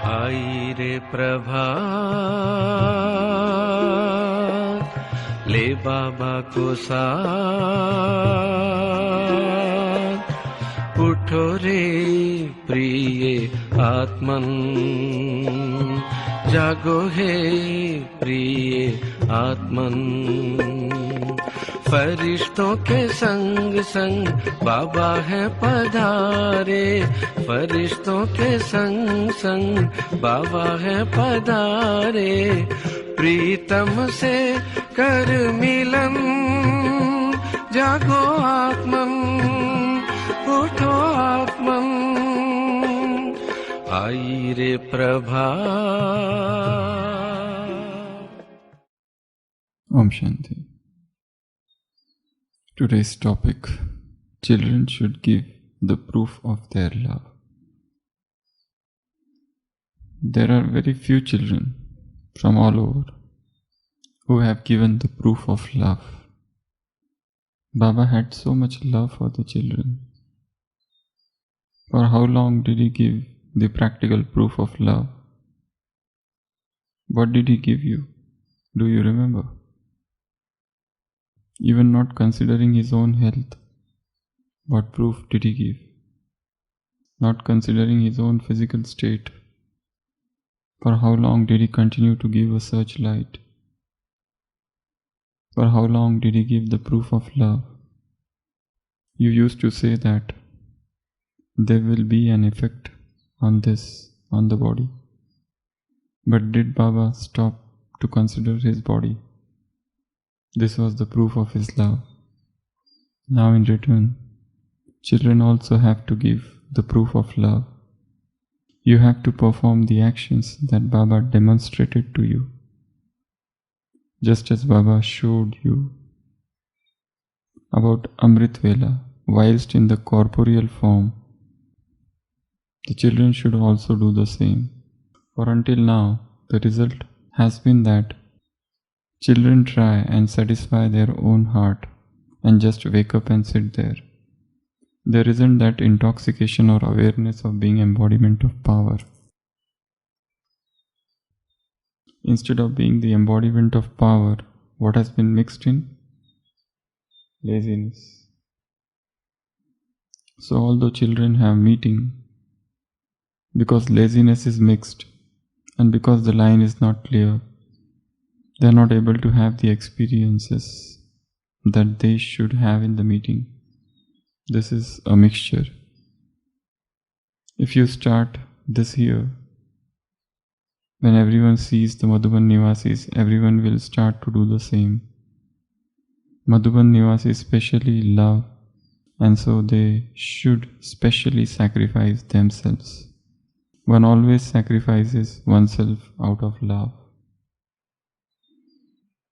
आई रे प्रभात, ले बाबा को साथ, उठो रे प्रिय आत्मन, जागो हे प्रिय आत्मन। फरिश्तों के संग संग बाबा है पधारे, फरिश्तों के संग संग बाबा है पधारे। प्रीतम से कर मिलन, जागो आत्मन, उठो आत्मन, आई रे प्रभात। Om Shanti. Today's topic: children should give the proof of their love. There are very few children from all over who have given the proof of love. Baba had so much love for the children. For how long did he give the practical proof of love? What did he give you? Do you remember? Even not considering his own health, what proof did he give? Not considering his own physical state, for how long did he continue to give a searchlight? For how long did he give the proof of love? You used to say that there will be an effect on this, on the body. But did Baba stop to consider his body? This was the proof of his love. Now in return, children also have to give the proof of love. You have to perform the actions that Baba demonstrated to you. Just as Baba showed you about Amrit Vela whilst in the corporeal form, the children should also do the same. For until now, the result has been that children try and satisfy their own heart and just wake up and sit there. There isn't that intoxication or awareness of being embodiment of power. Instead of being the embodiment of power, what has been mixed in? Laziness. So although children have meeting, because laziness is mixed and because the line is not clear, they are not able to have the experiences that they should have in the meeting. This is a mixture. If you start this here, when everyone sees the Madhuban Nivasis, everyone will start to do the same. Madhuban Nivasis specially love, and so they should specially sacrifice themselves. One always sacrifices oneself out of love.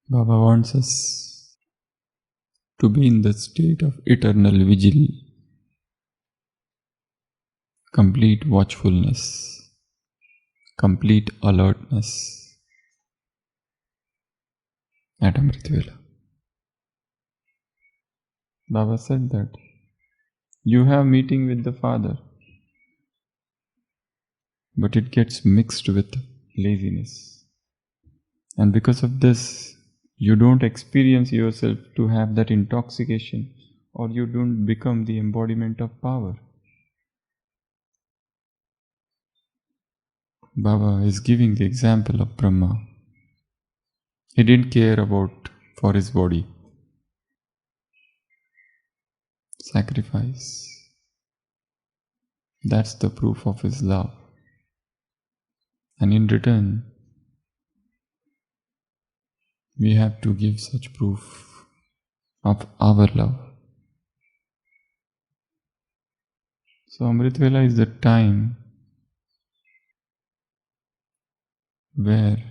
Baba wants us to be in the state of eternal vigil, complete watchfulness, complete alertness at Amrit Vela. Baba said that you have meeting with the Father, but it gets mixed with laziness. And because of this, you don't experience yourself to have that intoxication, or you don't become the embodiment of power. Baba is giving the example of Brahma. He didn't care about for his body. Sacrifice. That's the proof of his love. And in return, we have to give such proof of our love. So Amrit Vela is the time where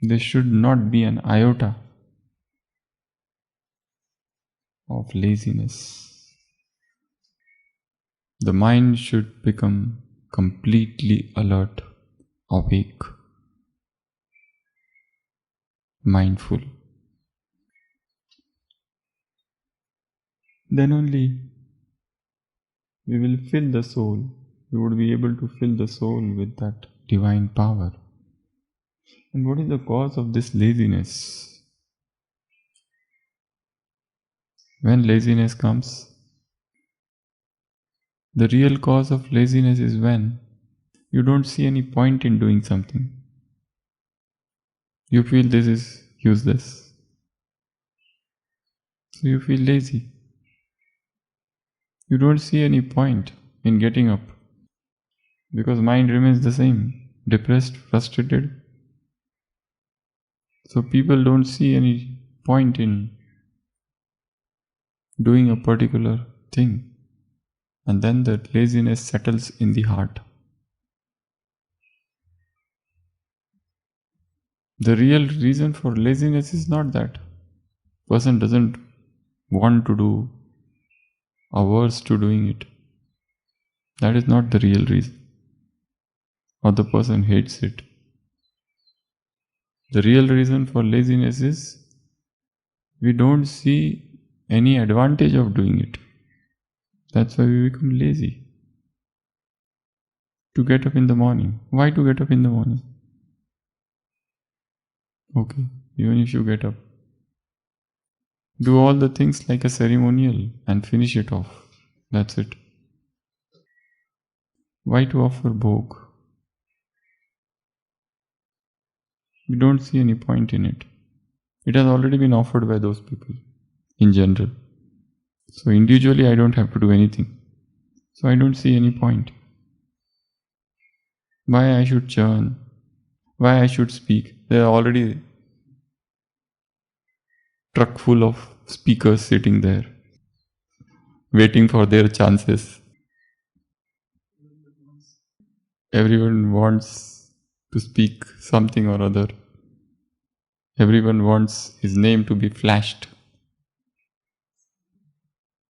there should not be an iota of laziness. The mind should become completely alert, awake, mindful. then only we will fill the soul. We would be able to fill the soul with that divine power. And what is the cause of this laziness? When laziness comes, the real cause of laziness is when you don't see any point in doing something. You feel this is useless. So you feel lazy. You don't see any point in getting up because mind remains the same, depressed, frustrated. So people don't see any point in doing a particular thing, and then the laziness settles in the heart. The real reason for laziness is not that person doesn't want to do, averse to doing it. That is not the real reason. Or the person hates it. The real reason for laziness is we don't see any advantage of doing it. That's why we become lazy. To get up in the morning. Why to get up in the morning? Okay, even if you get up, do all the things like a ceremonial and finish it off. That's it. Why to offer bhog? We don't see any point in it. It has already been offered by those people in general. So individually I don't have to do anything. So I don't see any point. Why I should churn? Why I should speak? There are already truck full of speakers sitting there, waiting for their chances. Everyone wants to speak something or other. Everyone wants his name to be flashed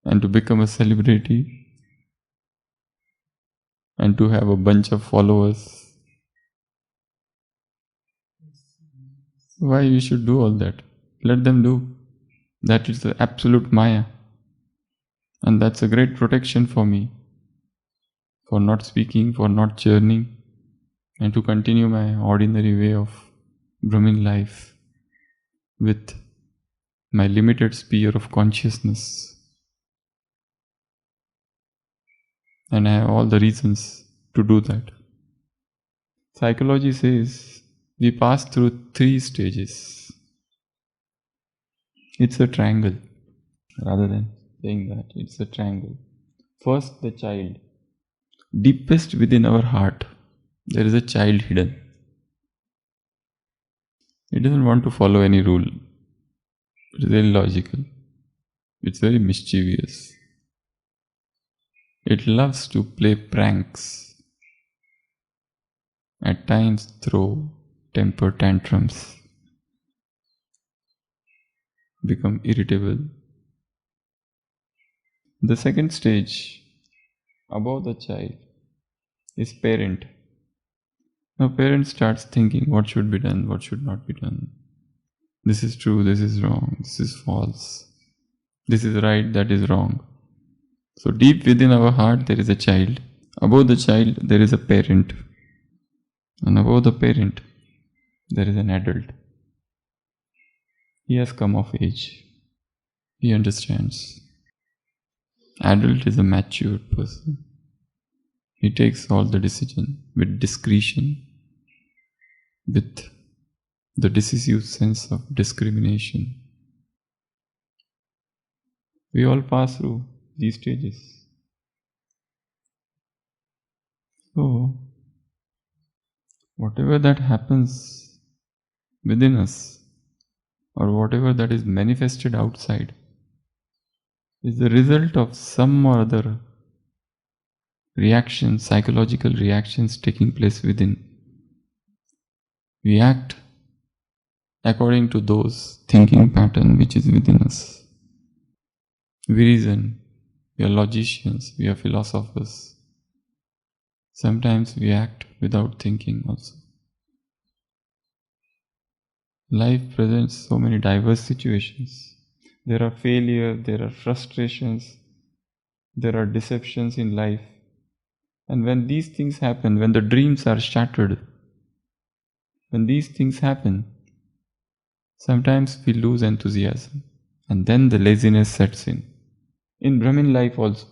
and to become a celebrity and to have a bunch of followers. Why we should do all that? Let them do. That is the absolute Maya. And that's a great protection for me. For not speaking, for not churning, and to continue my ordinary way of Brahmin life with my limited sphere of consciousness. And I have all the reasons to do that. Psychology says we pass through 3 stages. It's a triangle. Rather than saying that, it's a triangle. First, the child. Deepest within our heart, there is a child hidden. It doesn't want to follow any rule. It's very illogical. It's very mischievous. It loves to play pranks. At times throw temper tantrums. Become irritable. The second stage, above the child, is parent. Now parent starts thinking what should be done, what should not be done. This is true, this is wrong, this is false. This is right, that is wrong. So deep within our heart there is a child. Above the child there is a parent. And above the parent there is an adult. He has come of age. He understands. Adult is a matured person. He takes all the decision with discretion, with the decisive sense of discrimination. We all pass through these stages. So, whatever that happens within us, or whatever that is manifested outside, is the result of some or other reactions, psychological reactions taking place within. We act according to those thinking pattern which is within us. We reason, we are logicians, we are philosophers. Sometimes we act without thinking also. Life presents so many diverse situations. There are failures, there are frustrations, there are deceptions in life. And when these things happen, when the dreams are shattered, when these things happen, sometimes we lose enthusiasm and then the laziness sets in. In Brahmin life also,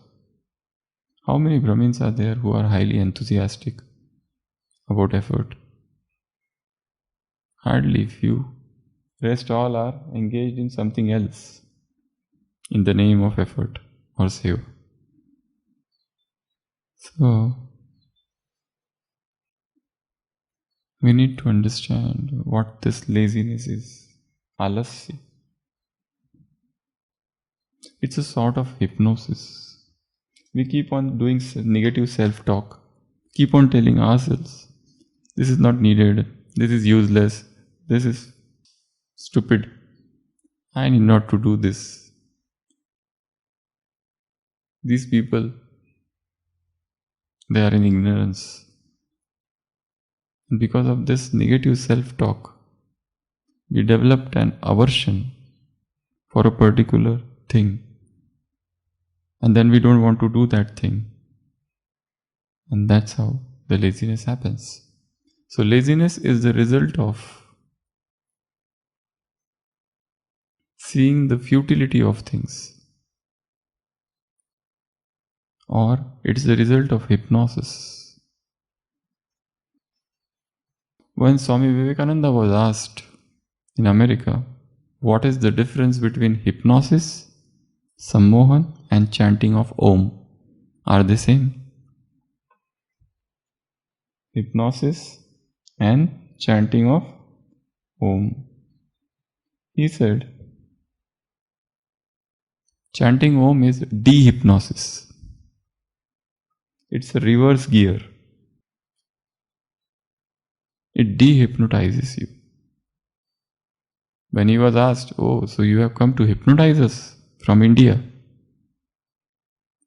how many Brahmins are there who are highly enthusiastic about effort? Hardly few. Rest all are engaged in something else in the name of effort or seva. So, we need to understand what this laziness is. Alasya. It's a sort of hypnosis. We keep on doing negative self-talk. Keep on telling ourselves, this is not needed, this is useless, this is stupid, I need not to do this. These people, they are in ignorance. And because of this negative self-talk, we developed an aversion for a particular thing. And then we don't want to do that thing. And that's how the laziness happens. So laziness is the result of seeing the futility of things. Or it's the result of hypnosis. When Swami Vivekananda was asked in America, what is the difference between hypnosis, sammohan and chanting of Om? Are they same? Hypnosis and chanting of Om. He said, chanting Om is dehypnosis. It's a reverse gear. It dehypnotizes you. When he was asked, oh, so you have come to hypnotize us from India?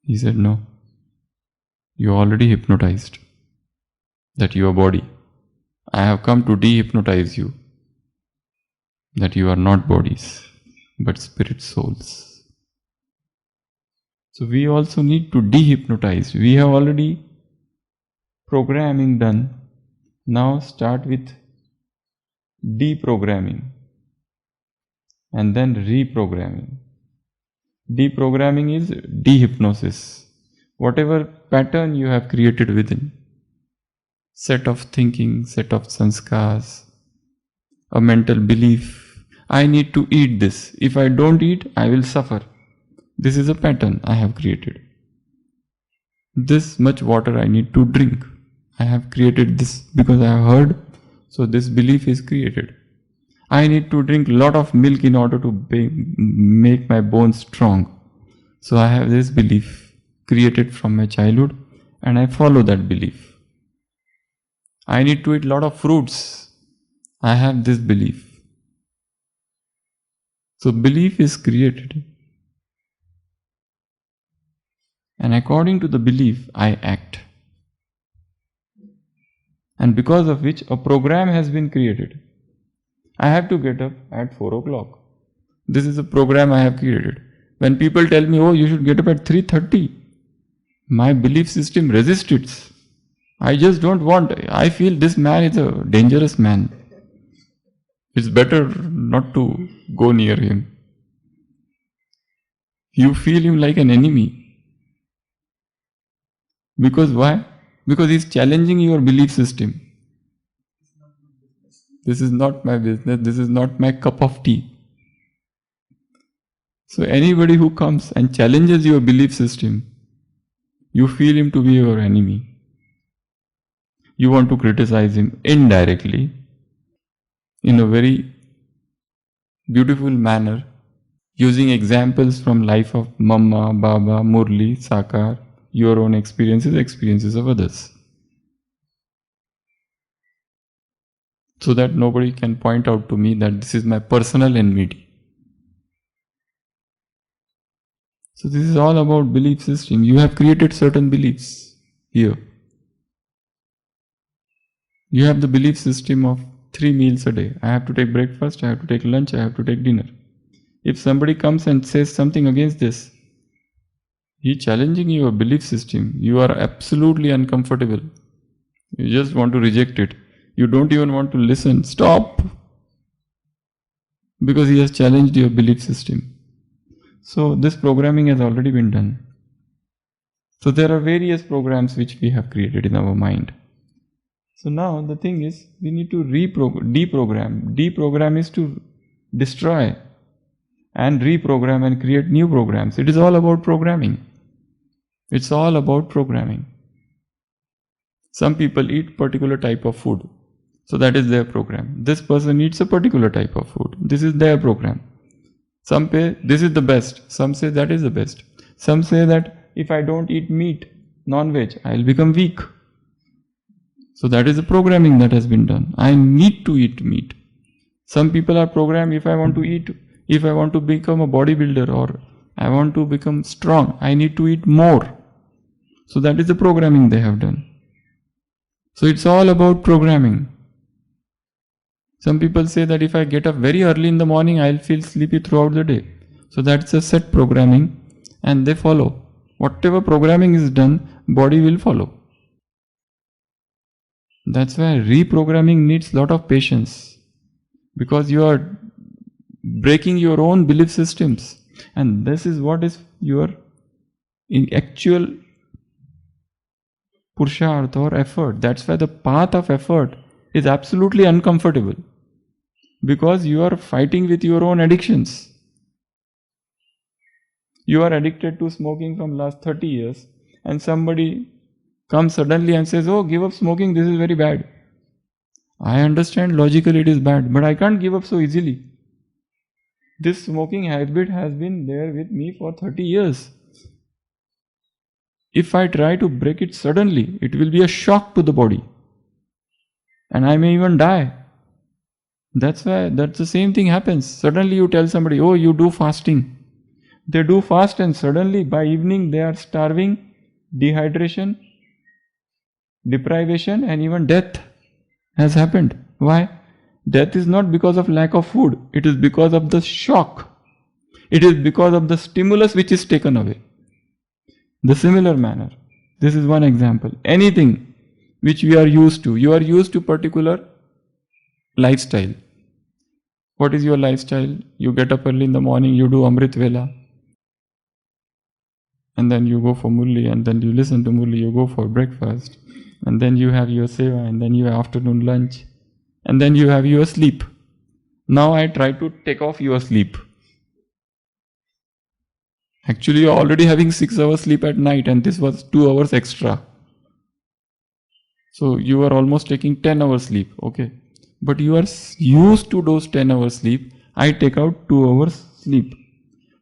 He said, no. You are already hypnotized. That your body. I have come to dehypnotize you. That you are not bodies, but spirit souls. So we also need to dehypnotize. We have already programming done. Now start with deprogramming and then reprogramming. Deprogramming is dehypnosis. Whatever pattern you have created within, set of thinking, set of sanskars, a mental belief, I need to eat this. If I don't eat, I will suffer. This is a pattern I have created. This much water I need to drink. I have created this because I have heard, so this belief is created. I need to drink lot of milk in order to make my bones strong. So I have this belief created from my childhood and I follow that belief. I need to eat lot of fruits. I have this belief. So belief is created. And according to the belief, I act. And because of which a program has been created. I have to get up at 4 o'clock. This is a program I have created. When people tell me, oh, you should get up at 3:30, my belief system resists it. I just don't want. I feel this man is a dangerous man. It's better not to go near him. You feel him like an enemy. Because why? Because he's challenging your belief system. This is not my business, this is not my cup of tea. So anybody who comes and challenges your belief system, you feel him to be your enemy. You want to criticize him indirectly, in a very beautiful manner, using examples from life of Mama, Baba, Murli, Sakar, your own experiences, experiences of others. So that nobody can point out to me that this is my personal enmity. So this is all about belief system. You have created certain beliefs here. You have the belief system of 3 meals a day. I have to take breakfast, I have to take lunch, I have to take dinner. If somebody comes and says something against this, he's challenging your belief system. You are absolutely uncomfortable. You just want to reject it. You don't even want to listen. Stop! Because he has challenged your belief system. So this programming has already been done. So there are various programs which we have created in our mind. So now the thing is, we need to deprogram. Deprogram is to destroy and reprogram and create new programs. It is all about programming. It's all about programming. Some people eat particular type of food. So that is their program. This person eats a particular type of food. This is their program. Some say this is the best. Some say that is the best. Some say that if I don't eat meat, non-veg, I'll become weak. So that is the programming that has been done. I need to eat meat. Some people are programmed, if I want to become a bodybuilder or I want to become strong, I need to eat more. So that is the programming they have done. So it's all about programming. Some people say that if I get up very early in the morning, I'll feel sleepy throughout the day. So that's a set programming and they follow. Whatever programming is done, body will follow. That's why reprogramming needs lot of patience. Because you are breaking your own belief systems. And this is what is your actual purusharth or effort. That's why the path of effort is absolutely uncomfortable. Because you are fighting with your own addictions. You are addicted to smoking from last 30 years and somebody comes suddenly and says, oh, give up smoking, this is very bad. I understand logically it is bad, but I can't give up so easily. This smoking habit has been there with me for 30 years. If I try to break it suddenly, it will be a shock to the body. And I may even die. That's the same thing happens. Suddenly you tell somebody, oh, you do fasting. They do fast and suddenly by evening they are starving, dehydration, deprivation and even death has happened. Why? Death is not because of lack of food. It is because of the shock. It is because of the stimulus which is taken away. The similar manner. This is one example. Anything which we are used to. You are used to particular lifestyle. What is your lifestyle? You get up early in the morning, you do Amrit Vela. And then you go for Murli, and then you listen to Murli, you go for breakfast. And then you have your seva, and then you have afternoon lunch. And then you have your sleep. Now I try to take off your sleep. Actually, you're already having 6 hours sleep at night, and this was 2 hours extra. So you are almost taking 10 hours sleep, okay. But you are used to those 10 hours sleep. I take out 2 hours sleep.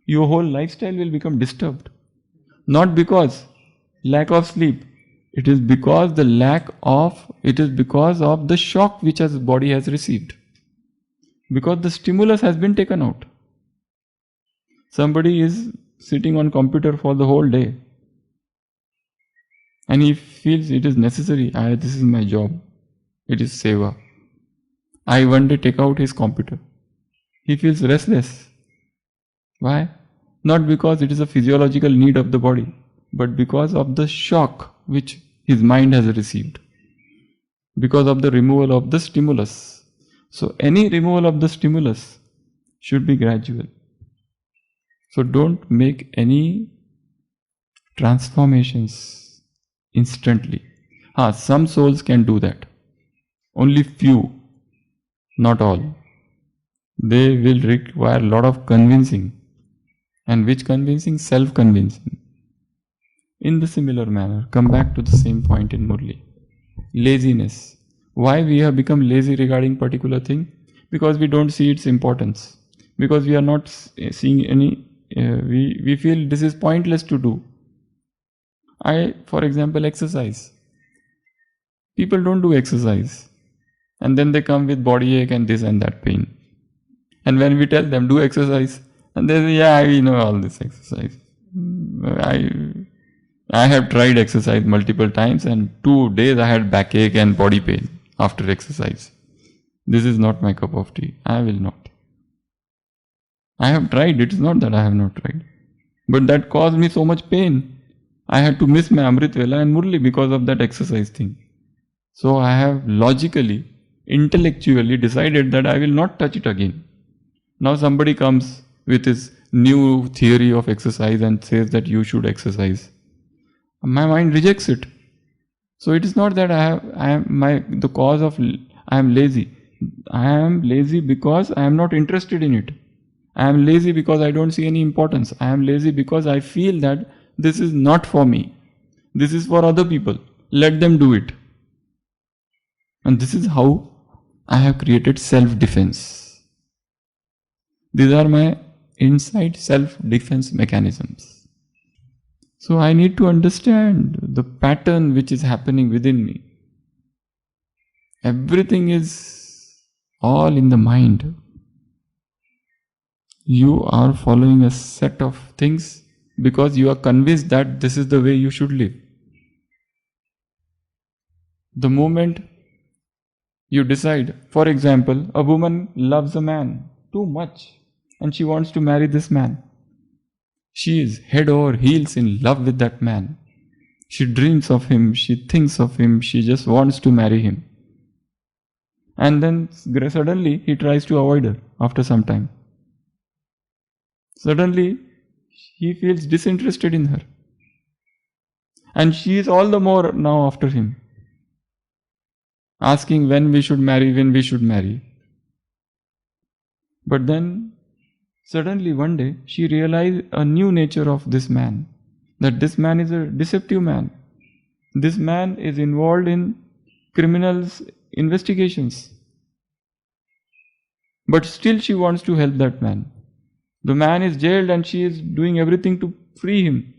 Your whole lifestyle will become disturbed. Not because lack of sleep. It is because of the shock which the body has received. Because the stimulus has been taken out. Somebody is sitting on computer for the whole day. And he feels it is necessary. This is my job. It is seva. I one day take out his computer. He feels restless. Why? Not because it is a physiological need of the body, but because of the shock which his mind has received. Because of the removal of the stimulus. So any removal of the stimulus should be gradual. So don't make any transformations instantly. Some souls can do that. Only few. Not all. They will require a lot of convincing. And which convincing? Self-convincing. In the similar manner, come back to the same point in Murli. Laziness. Why we have become lazy regarding particular thing? Because we don't see its importance. Because we are not seeing any, we feel this is pointless to do. For example, exercise. People don't do exercise. And then they come with body ache and this and that pain. And when we tell them, do exercise, and they say, yeah, we know all this exercise. I have tried exercise multiple times and 2 days I had backache and body pain after exercise. This is not my cup of tea. I will not. I have tried, it's not that I have not tried. But that caused me so much pain. I had to miss my Amrit Vela and Murli because of that exercise thing. So I have logically, intellectually decided that I will not touch it again. Now somebody comes with his new theory of exercise and says that you should exercise. My mind rejects it. So it is not that I am lazy. I am lazy because I am not interested in it. I am lazy because I don't see any importance. I am lazy because I feel that this is not for me. This is for other people. Let them do it. And this is how I have created self-defense. These are my inside self-defense mechanisms. So I need to understand the pattern which is happening within me. Everything is all in the mind. You are following a set of things because you are convinced that this is the way you should live. The moment you decide, for example, a woman loves a man too much and she wants to marry this man. She is head over heels in love with that man. She dreams of him, she thinks of him, she just wants to marry him. And then suddenly he tries to avoid her after some time. Suddenly he feels disinterested in her. And she is all the more now after him, asking when we should marry. But then suddenly one day she realized a new nature of this man, that this man is a deceptive man. This man is involved in criminals' investigations. But still she wants to help that man. The man is jailed and she is doing everything to free him.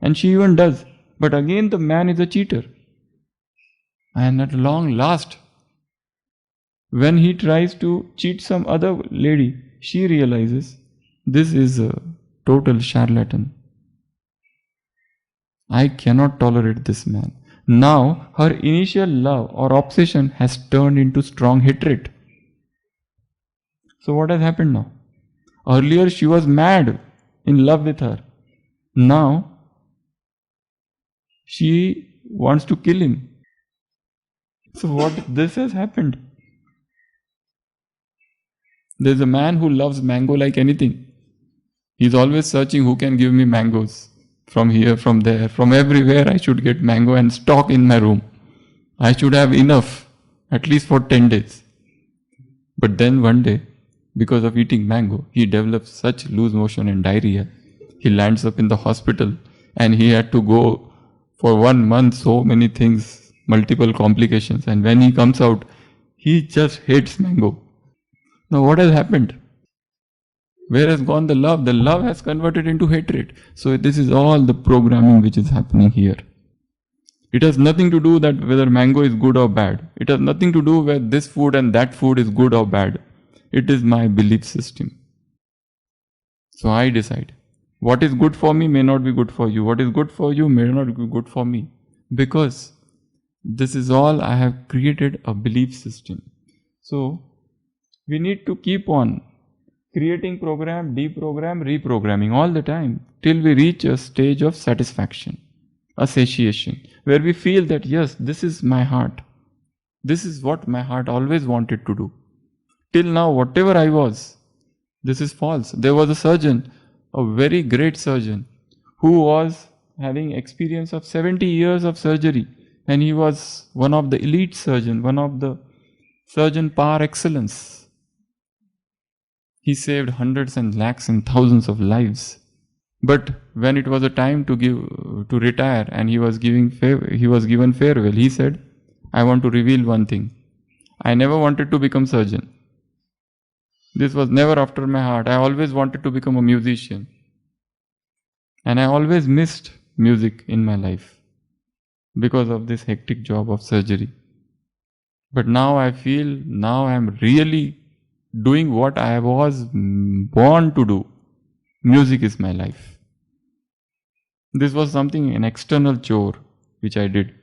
And she even does. But again the man is a cheater. And at long last, when he tries to cheat some other lady, she realizes this is a total charlatan. I cannot tolerate this man. Now her initial love or obsession has turned into strong hatred. So what has happened now? Earlier she was mad, in love with her. Now she wants to kill him. So what this has happened? There's a man who loves mango like anything. He's always searching who can give me mangoes. From here, from there, from everywhere I should get mango and stock in my room. I should have enough, at least for 10 days. But then one day, because of eating mango, he develops such loose motion and diarrhea. He lands up in the hospital and he had to go for 1 month, so many things, multiple complications. And when he comes out, he just hates mango. Now what has happened? Where has gone the love? The love has converted into hatred. So this is all the programming which is happening here. It has nothing to do that whether mango is good or bad. It has nothing to do with this food and that food is good or bad. It is my belief system. So I decide. What is good for me may not be good for you. What is good for you may not be good for me. Because this is all I have created a belief system. So we need to keep on creating program, deprogram, reprogramming all the time till we reach a stage of satisfaction, a satiation, where we feel that yes, this is my heart. This is what my heart always wanted to do. Till now, whatever I was, this is false. There was a surgeon, a very great surgeon, who was having experience of 70 years of surgery, and he was one of the elite surgeon, one of the surgeon par excellence. He saved hundreds and lakhs and thousands of lives. But when it was a time to retire and he was given farewell, he said, I want to reveal one thing. I never wanted to become surgeon. This was never after my heart. I always wanted to become a musician. And I always missed music in my life because of this hectic job of surgery. But now I feel, now I am really doing what I was born to do. Music is my life. This was something, an external chore which I did.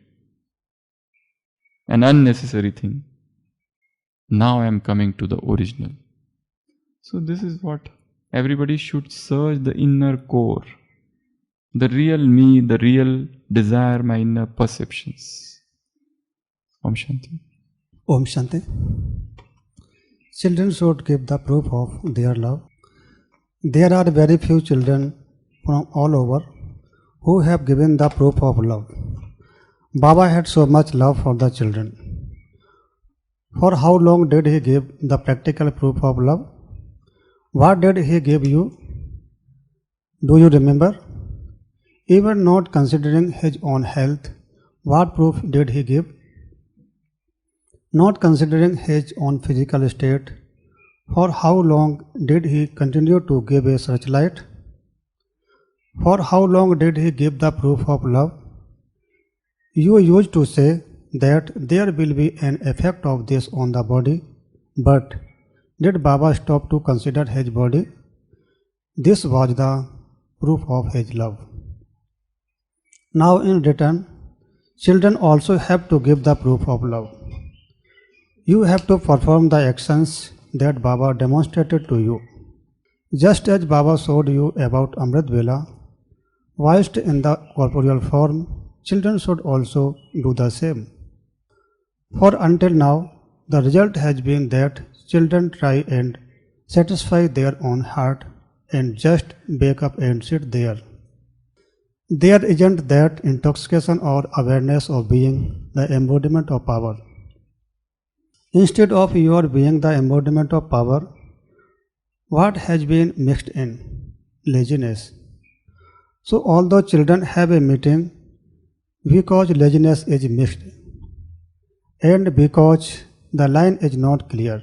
An unnecessary thing. Now I am coming to the original. So this is what Everybody should search the inner core, the real me, the real desire, my inner perceptions. Om Shanti. Om Shanti. Children should give the proof of their love. There are very few children from all over who have given the proof of love. Baba had so much love for the children. For how long did he give the practical proof of love? What did he give you? Do you remember? Even not considering his own health, what proof did he give? Not considering his own physical state, for how long did he continue to give a searchlight? For how long did he give the proof of love? You used to say that there will be an effect of this on the body, but did Baba stop to consider his body? This was the proof of his love. Now in return, children also have to give the proof of love. You have to perform the actions that Baba demonstrated to you. Just as Baba showed you about Amrit Vela, whilst in the corporeal form, children should also do the same. For until now, the result has been that children try and satisfy their own heart and just wake up and sit there. There isn't that intoxication or awareness of being the embodiment of power. Instead of your being the embodiment of power, what has been mixed in? Laziness. So although children have a meeting, because laziness is mixed and because the line is not clear,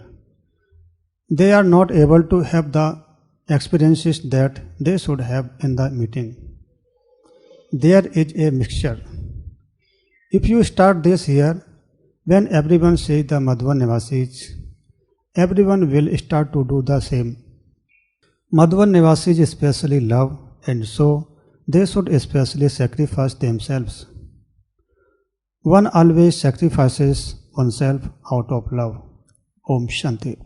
they are not able to have the experiences that they should have in the meeting. There is a mixture. If you start this here, when everyone says the Madhvan Nivasis, everyone will start to do the same. Madhvan Nivasis especially love, and so they should especially sacrifice themselves. One always sacrifices oneself out of love. Om Shanti.